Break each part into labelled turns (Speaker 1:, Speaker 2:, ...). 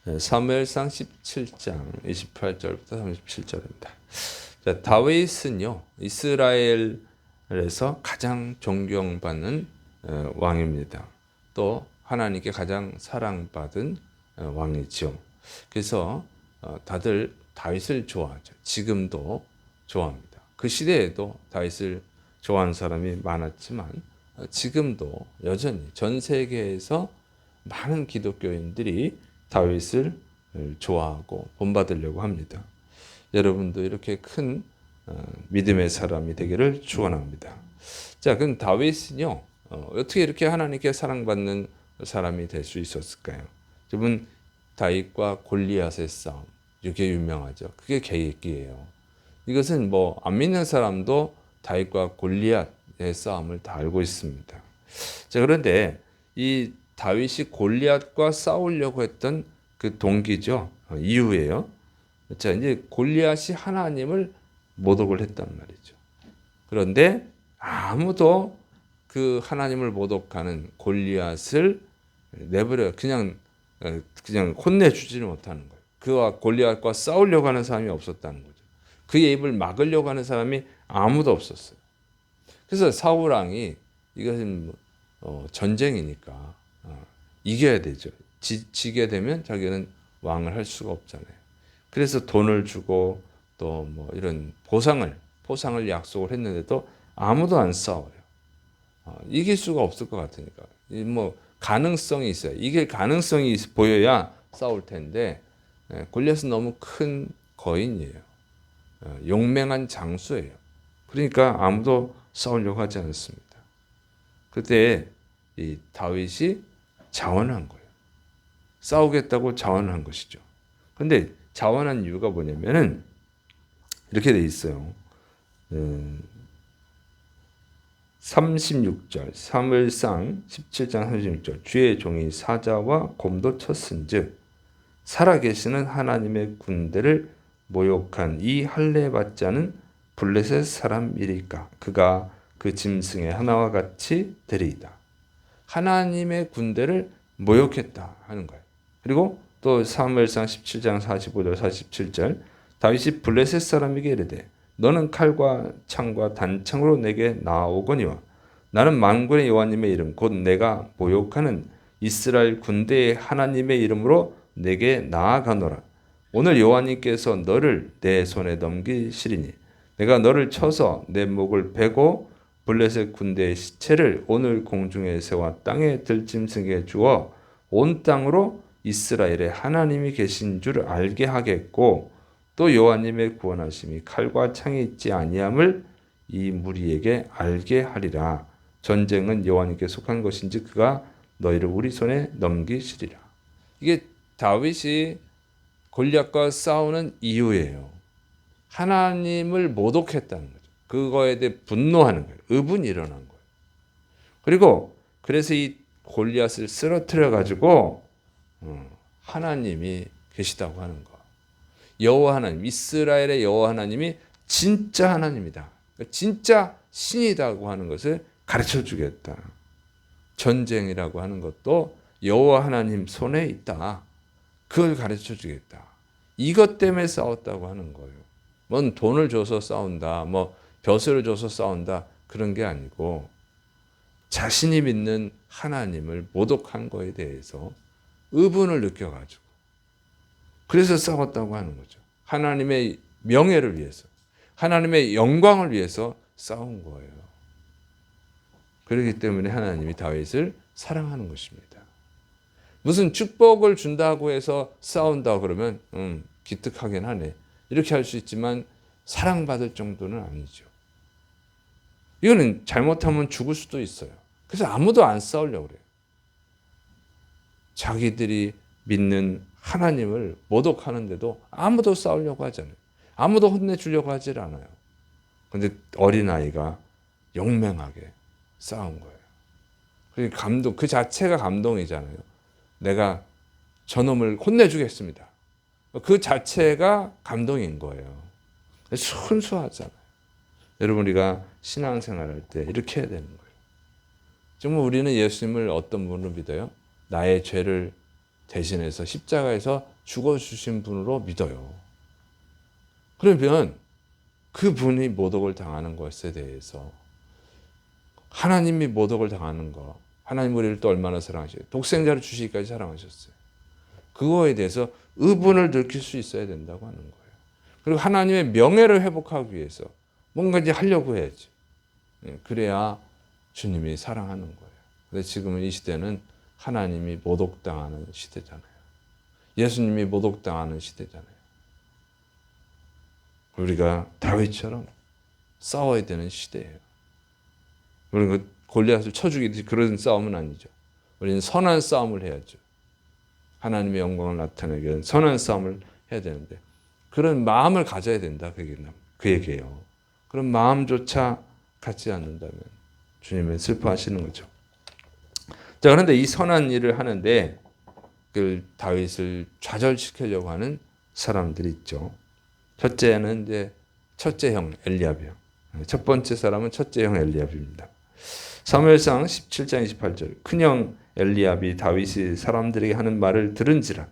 Speaker 1: 사무엘상 17장 28절부터 37절입니다. 자, 다윗은요, 이스라엘에서 가장 존경받는 왕입니다. 또 하나님께 가장 사랑받은 왕이죠. 그래서 다들 다윗을 좋아하죠. 지금도 좋아합니다. 그 시대에도 다윗을 좋아하는 사람이 많았지만 지금도 여전히 전 세계에서 많은 기독교인들이 다윗을 좋아하고 본받으려고 합니다. 여러분도 이렇게 큰 믿음의 사람이 되기를 축원합니다. 자, 그럼 다윗은요, 어떻게 이렇게 하나님께 사랑받는 사람이 될 수 있었을까요? 여러분, 다윗과 골리앗의 싸움, 이게 유명하죠. 그게 계기예요. 이것은 뭐 안 믿는 사람도 다윗과 골리앗의 싸움을 다 알고 있습니다. 자, 그런데 이 다윗이 골리앗과 싸우려고 했던 그 동기죠. 이유예요. 자, 이제 골리앗이 하나님을 모독을 했단 말이죠. 그런데 아무도 그 하나님을 모독하는 골리앗을 내버려 그냥 혼내주지는 못하는 거예요. 그와 골리앗과 싸우려고 하는 사람이 없었다는 거죠. 그의 입을 막으려고 하는 사람이 아무도 없었어요. 그래서 사울 왕이 이것은 전쟁이니까 이겨야 되죠. 지게 되면 자기는 왕을 할 수가 없잖아요. 그래서 돈을 주고 또 뭐 이런 포상을 약속을 했는데도 아무도 안 싸워요. 이길 수가 없을 것 같으니까. 뭐 가능성이 있어요. 이길 가능성이 보여야 싸울 텐데 골리앗은 너무 큰 거인이에요. 용맹한 장수예요. 그러니까 아무도 싸우려고 하지 않습니다. 그때 이 다윗이 자원한 거예요. 싸우겠다고 자원한 것이죠. 그런데 자원한 이유가 뭐냐면은 이렇게 돼 있어요. 36절 사무엘상 17장 36절 주의 종이 사자와 곰도 쳤은즉 살아계시는 하나님의 군대를 모욕한 이 할례 받지 않은 블레셋 사람이리까 그가 그 짐승의 하나와 같이 되리이다. 하나님의 군대를 모욕했다 하는 거예요. 그리고 또 사무엘상 17장 45절 47절 다윗이 블레셋 사람에게 이르되 너는 칼과 창과 단창으로 내게 나아오거니와 나는 만군의 여호와님의 이름 곧 내가 모욕하는 이스라엘 군대의 하나님의 이름으로 내게 나아가노라. 오늘 여호와님께서 너를 내 손에 넘기시리니 내가 너를 쳐서 내 목을 베고 블레셋 군대의 시체를 오늘 공중에 세워 땅에 들짐승에게 주어 온 땅으로 이스라엘의 하나님이 계신 줄 알게 하겠고 또 여호와님의 구원하심이 칼과 창이 있지 아니함을 이 무리에게 알게 하리라. 전쟁은 여호와님께 속한 것인지 그가 너희를 우리 손에 넘기시리라. 이게 다윗이 골리앗과 싸우는 이유예요. 하나님을 모독했다는 거죠. 그거에 대해 분노하는 거예요. 의분이 일어난 거예요. 그리고 그래서 이 골리앗을 쓰러뜨려 가지고 하나님이 계시다고 하는 거. 여호와 하나님, 이스라엘의 여호와 하나님이 진짜 하나님이다. 진짜 신이라고 하는 것을 가르쳐 주겠다. 전쟁이라고 하는 것도 여호와 하나님 손에 있다. 그걸 가르쳐 주겠다. 이것 때문에 싸웠다고 하는 거예요. 뭔 돈을 줘서 싸운다, 뭐 벼슬을 줘서 싸운다 그런 게 아니고 자신이 믿는 하나님을 모독한 거에 대해서 의분을 느껴가지고 그래서 싸웠다고 하는 거죠. 하나님의 명예를 위해서, 하나님의 영광을 위해서 싸운 거예요. 그렇기 때문에 하나님이 다윗을 사랑하는 것입니다. 무슨 축복을 준다고 해서 싸운다 그러면 기특하긴 하네. 이렇게 할 수 있지만 사랑받을 정도는 아니죠. 이거는 잘못하면 죽을 수도 있어요. 그래서 아무도 안 싸우려고 그래요. 자기들이 믿는 하나님을 모독하는데도 아무도 싸우려고 하잖아요. 아무도 혼내주려고 하질 않아요. 그런데 어린아이가 용맹하게 싸운 거예요. 그러니까 감동, 그 자체가 감동이잖아요. 내가 저놈을 혼내주겠습니다. 그 자체가 감동인 거예요. 순수하잖아요. 여러분, 우리가 신앙생활할 때 이렇게 해야 되는 거예요. 정말 우리는 예수님을 어떤 분으로 믿어요? 나의 죄를 대신해서 십자가에서 죽어주신 분으로 믿어요. 그러면 그분이 모독을 당하는 것에 대해서 하나님이 모독을 당하는 거, 하나님 우리를 또 얼마나 사랑하셔요. 독생자를 주시기까지 사랑하셨어요. 그거에 대해서 의분을 느낄 수 있어야 된다고 하는 거예요. 그리고 하나님의 명예를 회복하기 위해서 뭔가 이제 하려고 해야지. 그래야 주님이 사랑하는 거예요. 근데 지금은 이 시대는 하나님이 모독당하는 시대잖아요. 예수님이 모독당하는 시대잖아요. 우리가 다윗처럼 싸워야 되는 시대예요. 우리는 골리앗을 쳐 죽이듯이 그런 싸움은 아니죠. 우리는 선한 싸움을 해야죠. 하나님의 영광을 나타내기 위한 선한 싸움을 해야 되는데 그런 마음을 가져야 된다. 그 얘기예요. 그런 마음조차 갖지 않는다면 주님은 슬퍼하시는 거죠. 자, 그런데 이 선한 일을 하는데 그 다윗을 좌절시키려고 하는 사람들이 있죠. 첫째는 이제 첫째 형 엘리압이요. 첫 번째 사람은 첫째 형 엘리압입니다. 사무엘상 17장 28절 큰형 엘리압이 다윗이 사람들에게 하는 말을 들은지라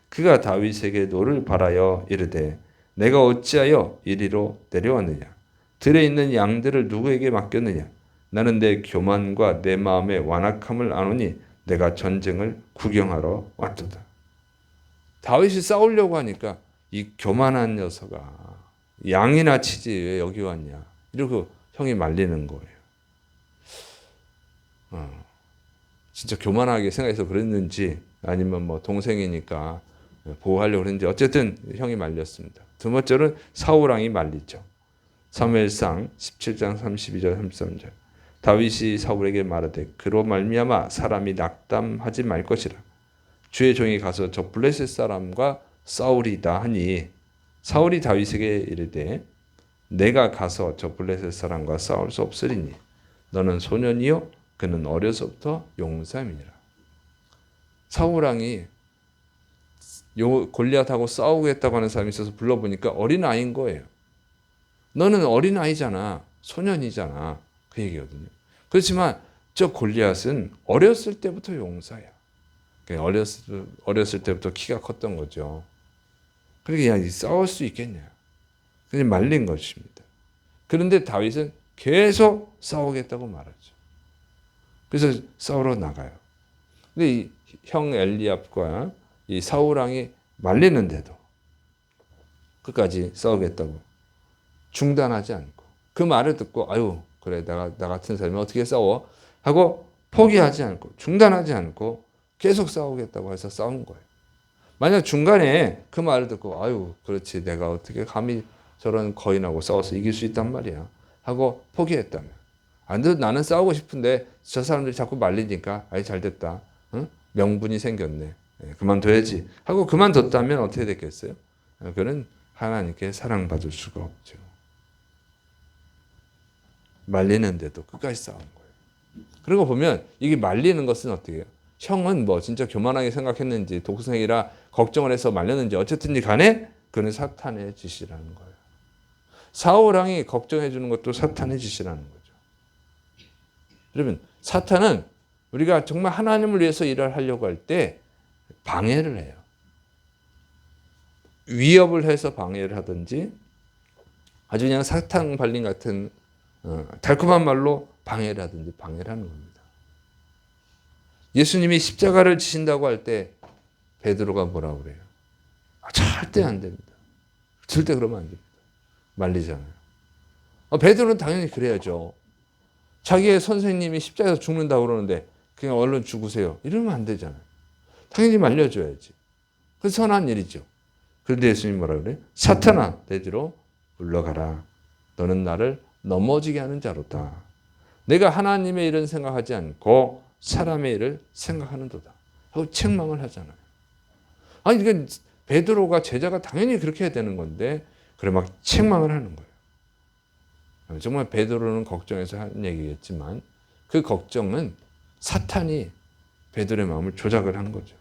Speaker 1: 그가 다윗에게 노를 바라여 이르되 내가 어찌하여 이리로 내려왔느냐 들에 있는 양들을 누구에게 맡겼느냐 나는 내 교만과 내 마음의 완악함을 아노니 내가 전쟁을 구경하러 왔도다. 다윗이 싸우려고 하니까 이 교만한 녀석아 양이나 치지 왜 여기 왔냐 이러고 형이 말리는 거예요. 진짜 교만하게 생각해서 그랬는지 아니면 뭐 동생이니까 보호하려고 그랬는지 어쨌든 형이 말렸습니다. 두 번째는 사울왕이 말리죠. 사무엘상 17장 32절 33절 다윗이 사울에게 말하되 그로 말미암아 사람이 낙담하지 말 것이라 주의 종이 가서 저 블레셋 사람과 싸우리다 하니 사울이 다윗에게 이르되 내가 가서 저 블레셋 사람과 싸울 수 없으리니 너는 소년이요 그는 어려서부터 용사이니라. 사울왕이 골리앗하고 싸우겠다고 하는 사람이 있어서 불러보니까 어린아이인 거예요. 너는 어린아이잖아. 소년이잖아. 그 얘기거든요. 그렇지만 저 골리앗은 어렸을 때부터 용사야. 어렸을 때부터 키가 컸던 거죠. 그러니까 야, 싸울 수 있겠냐. 그냥 말린 것입니다. 그런데 다윗은 계속 싸우겠다고 말하죠. 그래서 싸우러 나가요. 근데 이 형 엘리압과 이 사울왕이 말리는데도 끝까지 싸우겠다고 중단하지 않고 그 말을 듣고 아유 그래 나 같은 사람이 어떻게 싸워 하고 포기하지 않고 중단하지 않고 계속 싸우겠다고 해서 싸운 거예요. 만약 중간에 그 말을 듣고 아유 그렇지 내가 어떻게 감히 저런 거인하고 싸워서 이길 수 있단 말이야 하고 포기했다면 나는 싸우고 싶은데 저 사람들이 자꾸 말리니까 아이 잘됐다. 응? 명분이 생겼네. 그만둬야지 하고 그만뒀다면 어떻게 됐겠어요? 그는 하나님께 사랑받을 수가 없죠. 말리는데도 끝까지 싸운 거예요. 그리고 보면 이게 말리는 것은 어떻게 해요? 형은 뭐 진짜 교만하게 생각했는지 독생이라 걱정을 해서 말렸는지 어쨌든지 간에 그는 사탄의 짓이라는 거예요. 사울왕이 걱정해 주는 것도 사탄의 짓이라는 거죠. 여러분 사탄은 우리가 정말 하나님을 위해서 일을 하려고 할 때 방해를 해요. 위협을 해서 방해를 하든지 아주 그냥 사탕 발린 같은 달콤한 말로 방해를 하든지 방해를 하는 겁니다. 예수님이 십자가를 지신다고 할 때 베드로가 뭐라고 그래요? 절대 안 됩니다. 절대 그러면 안 됩니다. 말리잖아요. 베드로는 당연히 그래야죠. 자기의 선생님이 십자가에서 죽는다고 그러는데 그냥 얼른 죽으세요. 이러면 안 되잖아요. 당연히 말려줘야지. 그 선한 일이죠. 그런데 예수님이 뭐라 그래요? 사탄아 내 뒤로 물러가라. 너는 나를 넘어지게 하는 자로다. 내가 하나님의 일은 생각하지 않고 사람의 일을 생각하는도다. 하고 책망을 하잖아요. 아니 이게 베드로가 제자가 당연히 그렇게 해야 되는 건데 그래 막 책망을 하는 거예요. 정말 베드로는 걱정해서 한 얘기겠지만 그 걱정은 사탄이 베드로의 마음을 조작을 한 거죠.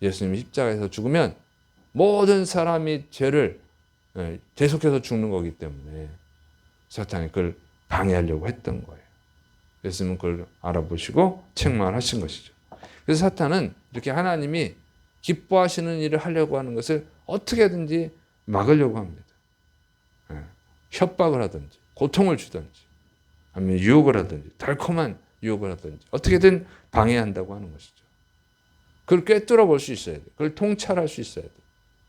Speaker 1: 예수님이 십자가에서 죽으면 모든 사람이 죄를 계속해서 죽는 거기 때문에 사탄이 그걸 방해하려고 했던 거예요. 예수님은 그걸 알아보시고 책망을 하신 것이죠. 그래서 사탄은 이렇게 하나님이 기뻐하시는 일을 하려고 하는 것을 어떻게든지 막으려고 합니다. 협박을 하든지 고통을 주든지 아니면 유혹을 하든지 달콤한 유혹을 하든지 어떻게든 방해한다고 하는 것이죠. 그걸 꿰뚫어 볼 수 있어야 돼요. 그걸 통찰할 수 있어야 돼요.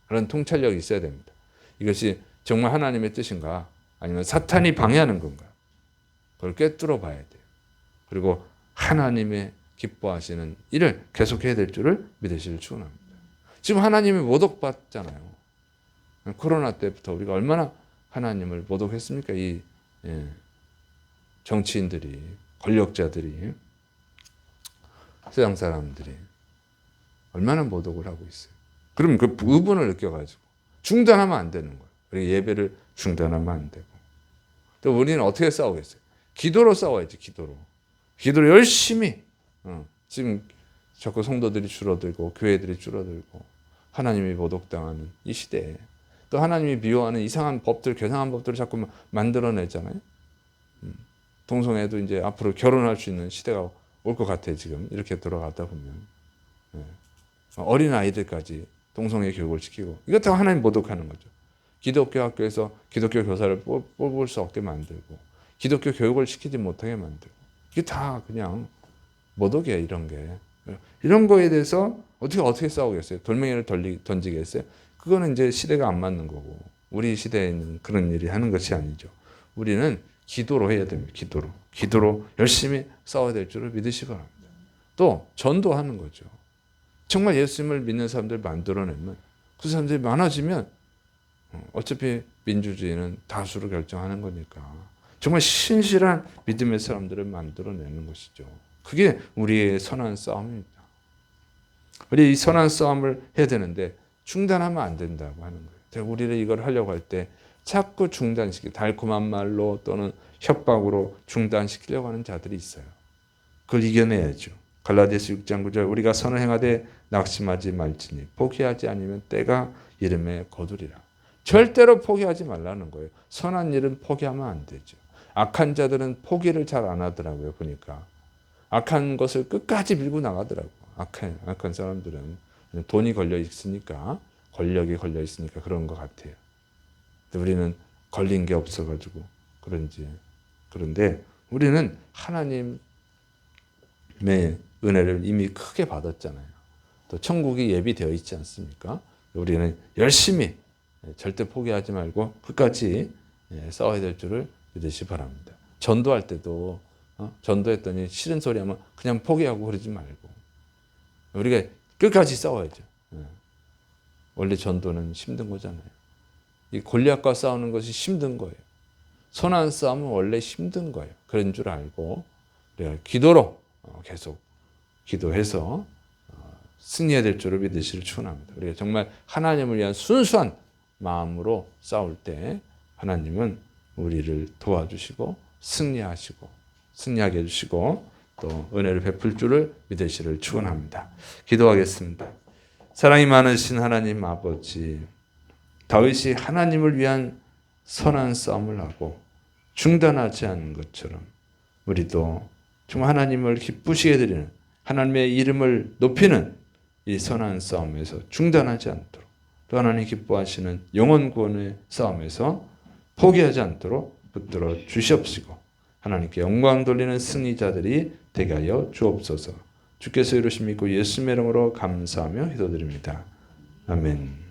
Speaker 1: 그런 통찰력이 있어야 됩니다. 이것이 정말 하나님의 뜻인가 아니면 사탄이 방해하는 건가 그걸 꿰뚫어 봐야 돼요. 그리고 하나님의 기뻐하시는 일을 계속해야 될 줄을 믿으시길 축원합니다. 지금 하나님이 모독받잖아요. 코로나 때부터 우리가 얼마나 하나님을 모독했습니까? 이 정치인들이, 권력자들이, 세상 사람들이 얼마나 모독을 하고 있어요. 그럼 그 부분을 느껴가지고 중단하면 안 되는 거예요. 우리 예배를 중단하면 안 되고. 또 우리는 어떻게 싸우겠어요? 기도로 싸워야지. 기도로 열심히. 지금 자꾸 성도들이 줄어들고 교회들이 줄어들고 하나님이 모독당하는 이 시대에 또 하나님이 미워하는 이상한 법들, 괴상한 법들을 자꾸 만들어내잖아요. 동성애도 이제 앞으로 결혼할 수 있는 시대가 올 것 같아요. 지금 이렇게 돌아가다 보면 어린 아이들까지 동성애 교육을 시키고 이것 다 하나님 모독하는 거죠. 기독교 학교에서 기독교 교사를 뽑을 수 없게 만들고 기독교 교육을 시키지 못하게 만들고 이게 다 그냥 모독이에요. 이런 거에 대해서 어떻게 싸우겠어요? 돌멩이를 던지겠어요? 그거는 이제 시대가 안 맞는 거고 우리 시대에는 그런 일이 하는 것이 아니죠. 우리는 기도로 해야 됩니다. 기도로 열심히 싸워야 될 줄을 믿으시기 바랍니다. 또 전도하는 거죠. 정말 예수님을 믿는 사람들 만들어내면 그 사람들이 많아지면 어차피 민주주의는 다수로 결정하는 거니까 정말 신실한 믿음의 사람들을 만들어내는 것이죠. 그게 우리의 선한 싸움입니다. 우리 이 선한 싸움을 해야 되는데 중단하면 안 된다고 하는 거예요. 우리를 이걸 하려고 할 때 자꾸 달콤한 말로 또는 협박으로 중단시키려고 하는 자들이 있어요. 그걸 이겨내야죠. 갈라디아서 6장 9절 우리가 선을 행하되 낙심하지 말지니 포기하지 않으면 때가 이름에 거두리라. 절대로 포기하지 말라는 거예요. 선한 일은 포기하면 안 되죠. 악한 자들은 포기를 잘 안 하더라고요. 보니까 악한 것을 끝까지 밀고 나가더라고요. 악한 사람들은 돈이 걸려 있으니까 권력이 걸려 있으니까 그런 것 같아요. 근데 우리는 걸린 게 없어가지고 그런데 우리는 하나님의 은혜를 이미 크게 받았잖아요. 또 천국이 예비되어 있지 않습니까? 우리는 열심히 절대 포기하지 말고 끝까지 싸워야 될 줄을 믿으시기 바랍니다. 전도할 때도 전도했더니 싫은 소리 하면 그냥 포기하고 그러지 말고 우리가 끝까지 싸워야죠. 원래 전도는 힘든 거잖아요. 이 골리앗과 싸우는 것이 힘든 거예요. 선한 싸움은 원래 힘든 거예요. 그런 줄 알고 우리가 기도로 계속 기도해서 승리해야 될 줄을 믿으시길 축원합니다. 우리가 정말 하나님을 위한 순수한 마음으로 싸울 때 하나님은 우리를 도와주시고 승리하게 해주시고 또 은혜를 베풀 줄을 믿으시기를 축원합니다. 기도하겠습니다. 사랑이 많으신 하나님 아버지, 다윗이 하나님을 위한 선한 싸움을 하고 중단하지 않은 것처럼 우리도 정말 하나님을 기쁘시게 드리는 하나님의 이름을 높이는 이 선한 싸움에서 중단하지 않도록 또 하나님 기뻐하시는 영혼 구원의 싸움에서 포기하지 않도록 붙들어 주시옵시고 하나님께 영광 돌리는 승리자들이 되게 하여 주옵소서. 주께서 이루심 믿고 예수님의 이름으로 감사하며 기도드립니다. 아멘.